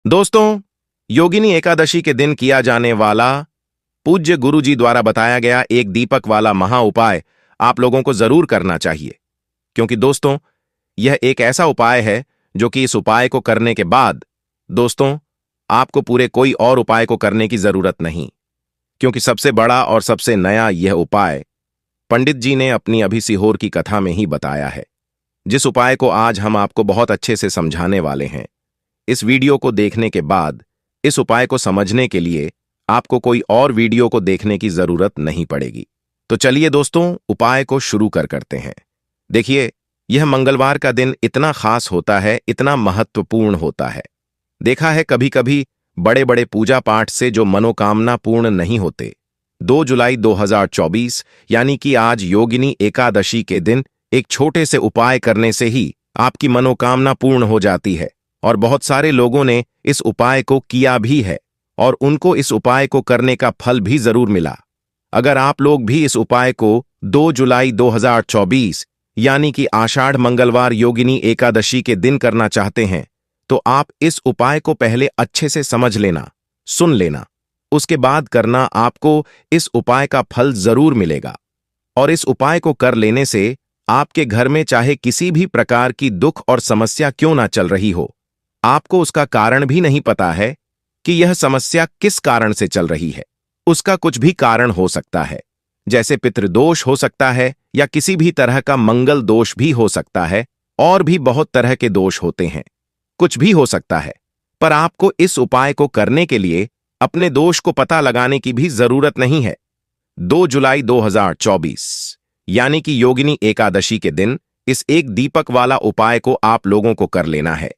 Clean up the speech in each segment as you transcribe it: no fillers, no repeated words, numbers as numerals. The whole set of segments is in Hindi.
दोस्तों, योगिनी एकादशी के दिन किया जाने वाला पूज्य गुरु जी द्वारा बताया गया एक दीपक वाला महा उपाय आप लोगों को जरूर करना चाहिए, क्योंकि दोस्तों यह एक ऐसा उपाय है जो कि इस उपाय को करने के बाद दोस्तों आपको पूरे कोई और उपाय को करने की जरूरत नहीं, क्योंकि सबसे बड़ा और सबसे नया यह उपाय पंडित जी ने अपनी अभी सीहोर की कथा में ही बताया है, जिस उपाय को आज हम आपको बहुत अच्छे से समझाने वाले हैं। इस वीडियो को देखने के बाद इस उपाय को समझने के लिए आपको कोई और वीडियो को देखने की जरूरत नहीं पड़ेगी। तो चलिए दोस्तों, उपाय को शुरू करते हैं। देखिए, यह मंगलवार का दिन इतना खास होता है, इतना महत्वपूर्ण होता है। देखा है कभी कभी बड़े बड़े पूजा पाठ से जो मनोकामना पूर्ण नहीं होते। 2 जुलाई 2024 यानी कि आज योगिनी एकादशी के दिन एक छोटे से उपाय करने से ही आपकी मनोकामना पूर्ण हो जाती है, और बहुत सारे लोगों ने इस उपाय को किया भी है और उनको इस उपाय को करने का फल भी जरूर मिला। अगर आप लोग भी इस उपाय को 2 जुलाई 2024 यानी कि आषाढ़ मंगलवार योगिनी एकादशी के दिन करना चाहते हैं, तो आप इस उपाय को पहले अच्छे से समझ लेना, सुन लेना, उसके बाद करना। आपको इस उपाय का फल जरूर मिलेगा। और इस उपाय को कर लेने से आपके घर में चाहे किसी भी प्रकार की दुख और समस्या क्यों ना चल रही हो, आपको उसका कारण भी नहीं पता है कि यह समस्या किस कारण से चल रही है। उसका कुछ भी कारण हो सकता है, जैसे पितृदोष हो सकता है या किसी भी तरह का मंगल दोष भी हो सकता है, और भी बहुत तरह के दोष होते हैं, कुछ भी हो सकता है। पर आपको इस उपाय को करने के लिए अपने दोष को पता लगाने की भी जरूरत नहीं है। 2 जुलाई 2024 यानी कि योगिनी एकादशी के दिन इस एक दीपक वाला उपाय को आप लोगों को कर लेना है।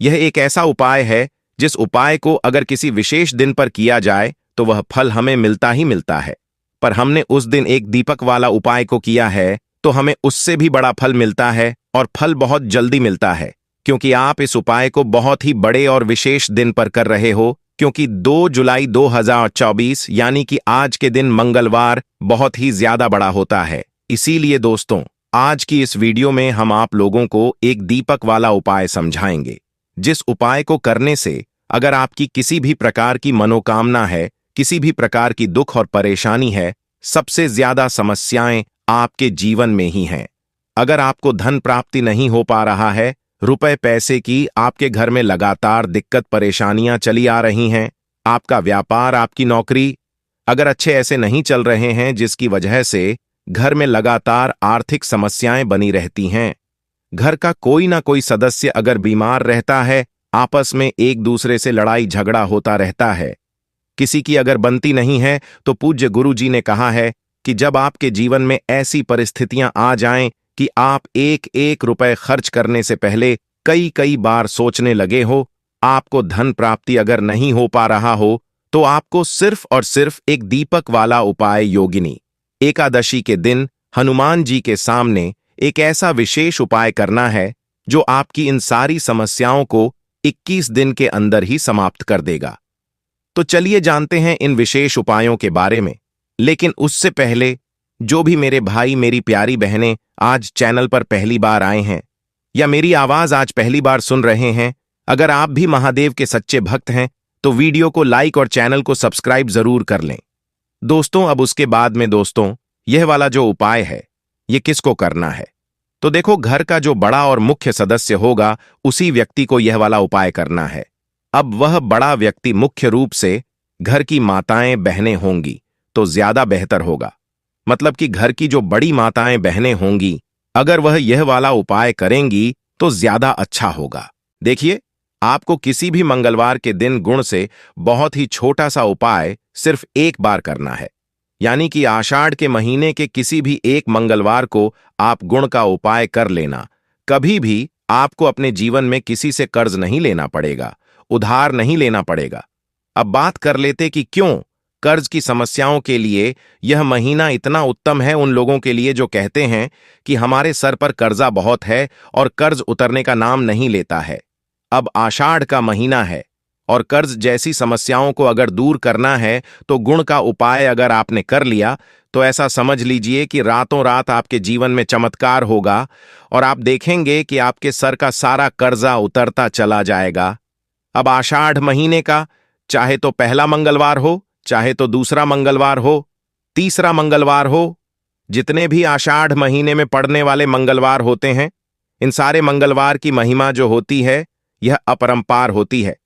यह एक ऐसा उपाय है जिस उपाय को अगर किसी विशेष दिन पर किया जाए तो वह फल हमें मिलता ही मिलता है, पर हमने उस दिन एक दीपक वाला उपाय को किया है तो हमें उससे भी बड़ा फल मिलता है, और फल बहुत जल्दी मिलता है, क्योंकि आप इस उपाय को बहुत ही बड़े और विशेष दिन पर कर रहे हो। क्योंकि 2 जुलाई 2024 यानी कि आज के दिन मंगलवार बहुत ही ज्यादा बड़ा होता है। इसीलिए दोस्तों, आज की इस वीडियो में हम आप लोगों को एक दीपक वाला उपाय समझाएंगे, जिस उपाय को करने से अगर आपकी किसी भी प्रकार की मनोकामना है, किसी भी प्रकार की दुख और परेशानी है, सबसे ज्यादा समस्याएं आपके जीवन में ही हैं। अगर आपको धन प्राप्ति नहीं हो पा रहा है, रुपए पैसे की आपके घर में लगातार दिक्कत परेशानियां चली आ रही हैं, आपका व्यापार, आपकी नौकरी अगर अच्छे ऐसे नहीं चल रहे हैं, जिसकी वजह से घर में लगातार आर्थिक समस्याएं बनी रहती हैं, घर का कोई ना कोई सदस्य अगर बीमार रहता है, आपस में एक दूसरे से लड़ाई झगड़ा होता रहता है, किसी की अगर बनती नहीं है, तो पूज्य गुरु जी ने कहा है कि जब आपके जीवन में ऐसी परिस्थितियां आ जाएं कि आप एक एक रुपए खर्च करने से पहले कई कई बार सोचने लगे हो, आपको धन प्राप्ति अगर नहीं हो पा रहा हो, तो आपको सिर्फ और सिर्फ एक दीपक वाला उपाय योगिनी एकादशी के दिन हनुमान जी के सामने एक ऐसा विशेष उपाय करना है जो आपकी इन सारी समस्याओं को 21 दिन के अंदर ही समाप्त कर देगा। तो चलिए जानते हैं इन विशेष उपायों के बारे में। लेकिन उससे पहले, जो भी मेरे भाई मेरी प्यारी बहनें आज चैनल पर पहली बार आए हैं या मेरी आवाज आज पहली बार सुन रहे हैं, अगर आप भी महादेव के सच्चे भक्त हैं तो वीडियो को लाइक और चैनल को सब्सक्राइब जरूर कर लें। दोस्तों, अब उसके बाद में दोस्तों, यह वाला जो उपाय है ये किसको करना है, तो देखो, घर का जो बड़ा और मुख्य सदस्य होगा उसी व्यक्ति को यह वाला उपाय करना है। अब वह बड़ा व्यक्ति मुख्य रूप से घर की माताएं बहनें होंगी तो ज्यादा बेहतर होगा। मतलब कि घर की जो बड़ी माताएं बहनें होंगी, अगर वह यह वाला उपाय करेंगी तो ज्यादा अच्छा होगा। देखिए, आपको किसी भी मंगलवार के दिन गुण से बहुत ही छोटा सा उपाय सिर्फ एक बार करना है, यानी कि आषाढ़ के महीने के किसी भी एक मंगलवार को आप गुण का उपाय कर लेना। कभी भी आपको अपने जीवन में किसी से कर्ज नहीं लेना पड़ेगा, उधार नहीं लेना पड़ेगा। अब बात कर लेते कि क्यों कर्ज की समस्याओं के लिए यह महीना इतना उत्तम है उन लोगों के लिए जो कहते हैं कि हमारे सर पर कर्जा बहुत है और कर्ज उतरने का नाम नहीं लेता है। अब आषाढ़ का महीना है और कर्ज जैसी समस्याओं को अगर दूर करना है तो गुण का उपाय अगर आपने कर लिया तो ऐसा समझ लीजिए कि रातों रात आपके जीवन में चमत्कार होगा और आप देखेंगे कि आपके सर का सारा कर्जा उतरता चला जाएगा। अब आषाढ़ महीने का चाहे तो पहला मंगलवार हो, चाहे तो दूसरा मंगलवार हो, तीसरा मंगलवार हो, जितने भी आषाढ़ महीने में पड़ने वाले मंगलवार होते हैं, इन सारे मंगलवार की महिमा जो होती है यह अपरंपार होती है,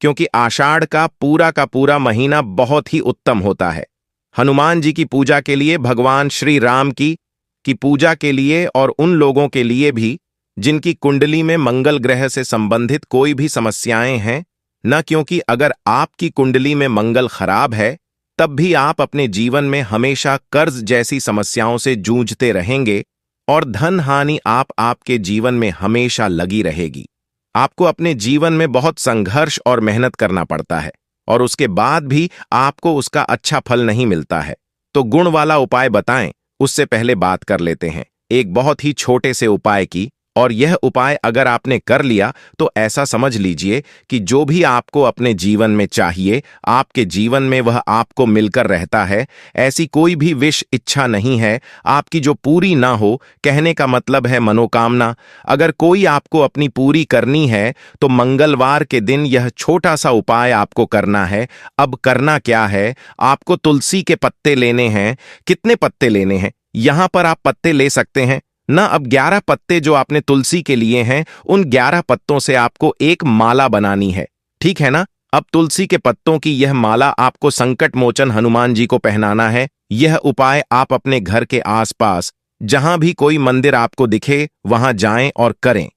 क्योंकि आषाढ़ का पूरा महीना बहुत ही उत्तम होता है। हनुमान जी की पूजा के लिए, भगवान श्री राम की पूजा के लिए और उन लोगों के लिए भी जिनकी कुंडली में मंगल ग्रह से संबंधित कोई भी समस्याएं हैं, न क्योंकि अगर आपकी कुंडली में मंगल खराब है तब भी आप अपने जीवन में हमेशा कर्ज जैसी समस्याओं से जूझते रहेंगे और धन हानि आपके जीवन में हमेशा लगी रहेगी। आपको अपने जीवन में बहुत संघर्ष और मेहनत करना पड़ता है और उसके बाद भी आपको उसका अच्छा फल नहीं मिलता है। तो गुण वाला उपाय बताएं, उससे पहले बात कर लेते हैं एक बहुत ही छोटे से उपाय की। और यह उपाय अगर आपने कर लिया तो ऐसा समझ लीजिए कि जो भी आपको अपने जीवन में चाहिए, आपके जीवन में वह आपको मिलकर रहता है। ऐसी कोई भी विश इच्छा नहीं है आपकी जो पूरी ना हो। कहने का मतलब है मनोकामना। अगर कोई आपको अपनी पूरी करनी है तो मंगलवार के दिन यह छोटा सा उपाय आपको करना है। अब करना क्या है, आपको तुलसी के पत्ते लेने हैं। कितने पत्ते लेने हैं, यहां पर आप पत्ते ले सकते हैं ना। अब 11 पत्ते जो आपने तुलसी के लिए हैं, उन 11 पत्तों से आपको एक माला बनानी है, ठीक है ना। अब तुलसी के पत्तों की यह माला आपको संकट मोचन हनुमान जी को पहनाना है। यह उपाय आप अपने घर के आसपास जहां भी कोई मंदिर आपको दिखे वहां जाएं और करें,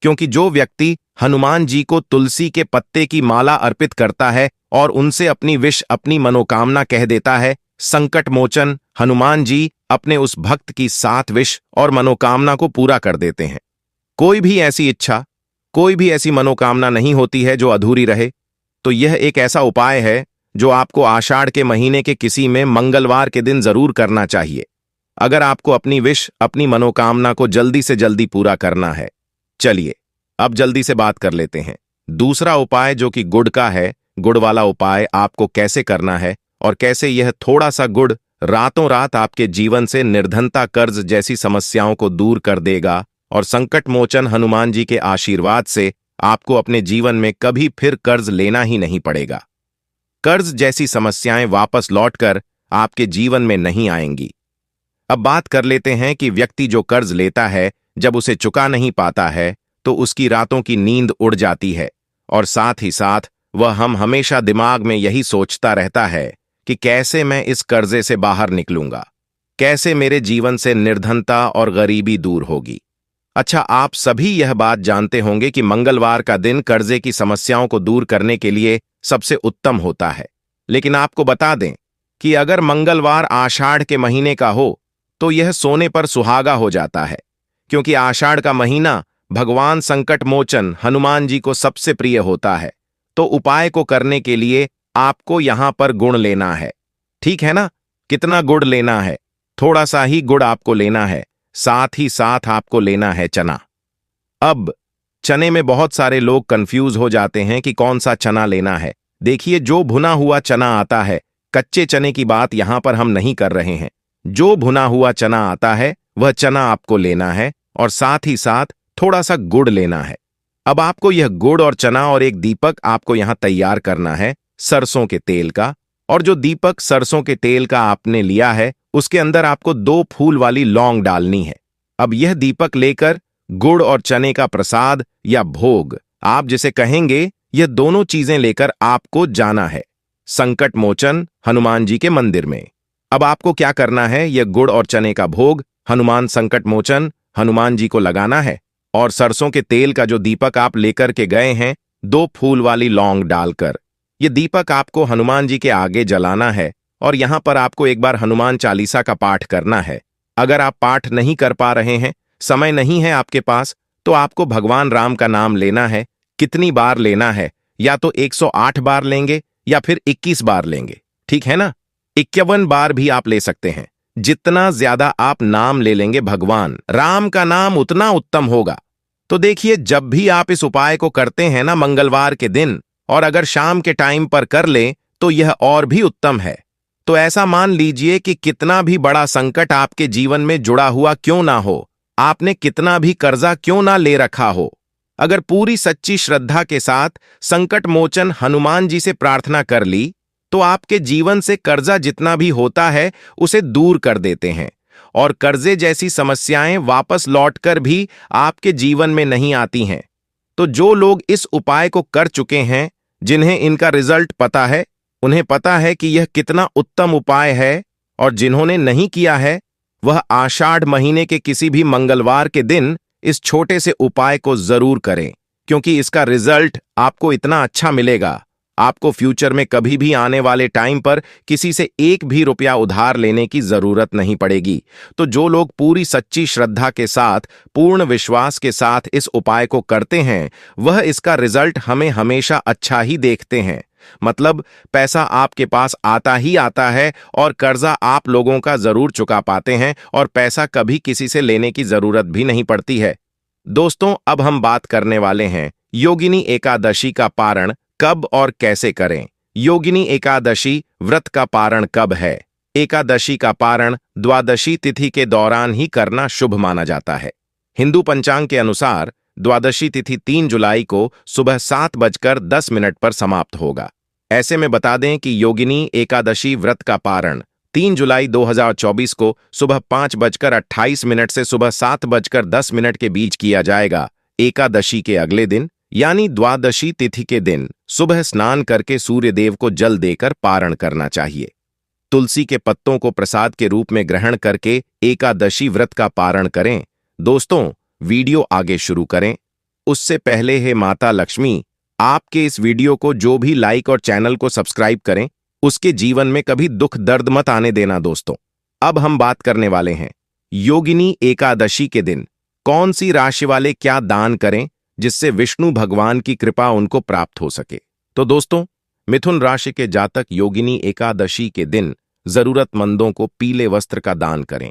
क्योंकि जो व्यक्ति हनुमान जी को तुलसी के पत्ते की माला अर्पित करता है और उनसे अपनी विश, अपनी मनोकामना कह देता है, संकट मोचन हनुमान जी अपने उस भक्त की 7 विश और मनोकामना को पूरा कर देते हैं। कोई भी ऐसी इच्छा, कोई भी ऐसी मनोकामना नहीं होती है जो अधूरी रहे। तो यह एक ऐसा उपाय है जो आपको आषाढ़ के महीने के किसी में मंगलवार के दिन जरूर करना चाहिए, अगर आपको अपनी विश, अपनी मनोकामना को जल्दी से जल्दी पूरा करना है। चलिए अब जल्दी से बात कर लेते हैं दूसरा उपाय जो कि गुड़ का है। गुड़ वाला उपाय आपको कैसे करना है और कैसे यह थोड़ा सा गुड़ रातों रात आपके जीवन से निर्धनता, कर्ज जैसी समस्याओं को दूर कर देगा और संकट मोचन हनुमान जी के आशीर्वाद से आपको अपने जीवन में कभी फिर कर्ज लेना ही नहीं पड़ेगा। कर्ज जैसी समस्याएं वापस लौटकर आपके जीवन में नहीं आएंगी। अब बात कर लेते हैं कि व्यक्ति जो कर्ज लेता है, जब उसे चुका नहीं पाता है तो उसकी रातों की नींद उड़ जाती है और साथ ही साथ वह हमेशा दिमाग में यही सोचता रहता है कि कैसे मैं इस कर्जे से बाहर निकलूंगा, कैसे मेरे जीवन से निर्धनता और गरीबी दूर होगी। अच्छा, आप सभी यह बात जानते होंगे कि मंगलवार का दिन कर्जे की समस्याओं को दूर करने के लिए सबसे उत्तम होता है। लेकिन आपको बता दें कि अगर मंगलवार आषाढ़ के महीने का हो तो यह सोने पर सुहागा हो जाता है, क्योंकि आषाढ़ का महीना भगवान संकट मोचन हनुमान जी को सबसे प्रिय होता है। तो उपाय को करने के लिए आपको यहां पर गुड़ लेना है, ठीक है ना। कितना गुड़ लेना है, थोड़ा सा ही गुड़ आपको लेना है। साथ ही साथ आपको लेना है चना। अब चने में बहुत सारे लोग कंफ्यूज हो जाते हैं कि कौन सा चना लेना है। देखिए, जो भुना हुआ चना आता है, कच्चे चने की बात यहां पर हम नहीं कर रहे हैं। जो भुना हुआ चना आता है वह चना आपको लेना है और साथ ही साथ थोड़ा सा गुड़ लेना है। अब आपको यह गुड़ और चना और एक दीपक आपको यहां तैयार करना है सरसों के तेल का। और जो दीपक सरसों के तेल का आपने लिया है उसके अंदर आपको 2 फूल वाली लौंग डालनी है। अब यह दीपक लेकर गुड़ और चने का प्रसाद या भोग, आप जिसे कहेंगे, यह दोनों चीजें लेकर आपको जाना है संकट मोचन हनुमान जी के मंदिर में। अब आपको क्या करना है, यह गुड़ और चने का भोग हनुमान संकट मोचन हनुमान जी को लगाना है और सरसों के तेल का जो दीपक आप लेकर के गए हैं 2 फूल वाली लौंग डालकर यह दीपक आपको हनुमान जी के आगे जलाना है। और यहां पर आपको एक बार हनुमान चालीसा का पाठ करना है। अगर आप पाठ नहीं कर पा रहे हैं, समय नहीं है आपके पास, तो आपको भगवान राम का नाम लेना है। कितनी बार लेना है, या तो 108 बार लेंगे या फिर 21 बार लेंगे, ठीक है ना। 51 बार भी आप ले सकते हैं। जितना ज्यादा आप नाम ले लेंगे भगवान राम का नाम उतना उत्तम होगा। तो देखिए, जब भी आप इस उपाय को करते हैं ना मंगलवार के दिन, और अगर शाम के टाइम पर कर लें तो यह और भी उत्तम है। तो ऐसा मान लीजिए कि कितना भी बड़ा संकट आपके जीवन में जुड़ा हुआ क्यों ना हो, आपने कितना भी कर्जा क्यों ना ले रखा हो, अगर पूरी सच्ची श्रद्धा के साथ संकट मोचन हनुमान जी से प्रार्थना कर ली तो आपके जीवन से कर्जा जितना भी होता है उसे दूर कर देते हैं और कर्जे जैसी समस्याएं वापस लौटकर भी आपके जीवन में नहीं आती हैं। तो जो लोग इस उपाय को कर चुके हैं, जिन्हें इनका रिजल्ट पता है, उन्हें पता है कि यह कितना उत्तम उपाय है, और जिन्होंने नहीं किया है वह आषाढ़ महीने के किसी भी मंगलवार के दिन इस छोटे से उपाय को जरूर करें, क्योंकि इसका रिजल्ट आपको इतना अच्छा मिलेगा, आपको फ्यूचर में कभी भी आने वाले टाइम पर किसी से एक भी रुपया उधार लेने की जरूरत नहीं पड़ेगी। तो जो लोग पूरी सच्ची श्रद्धा के साथ, पूर्ण विश्वास के साथ इस उपाय को करते हैं, वह इसका रिजल्ट हमें हमेशा अच्छा ही देखते हैं। मतलब पैसा आपके पास आता ही आता है और कर्जा आप लोगों का जरूर चुका पाते हैं और पैसा कभी किसी से लेने की जरूरत भी नहीं पड़ती है। दोस्तों, अब हम बात करने वाले हैं योगिनी एकादशी का पारण कब और कैसे करें। योगिनी एकादशी व्रत का पारण कब है? एकादशी का पारण द्वादशी तिथि के दौरान ही करना शुभ माना जाता है। हिंदू पंचांग के अनुसार द्वादशी तिथि 3 जुलाई को सुबह 7:10 पर समाप्त होगा। ऐसे में बता दें कि योगिनी एकादशी व्रत का पारण 3 जुलाई 2024 को सुबह 5:28 से सुबह 7:10 के बीच किया जाएगा। एकादशी के अगले दिन यानी द्वादशी तिथि के दिन सुबह स्नान करके सूर्य देव को जल देकर पारण करना चाहिए। तुलसी के पत्तों को प्रसाद के रूप में ग्रहण करके एकादशी व्रत का पारण करें। दोस्तों, वीडियो आगे शुरू करें उससे पहले हे माता लक्ष्मी, आपके इस वीडियो को जो भी लाइक और चैनल को सब्सक्राइब करें, उसके जीवन में कभी दुख दर्द मत आने देना। दोस्तों, अब हम बात करने वाले हैं योगिनी एकादशी के दिन कौन सी राशि वाले क्या दान करें जिससे विष्णु भगवान की कृपा उनको प्राप्त हो सके। तो दोस्तों, मिथुन राशि के जातक योगिनी एकादशी के दिन जरूरतमंदों को पीले वस्त्र का दान करें।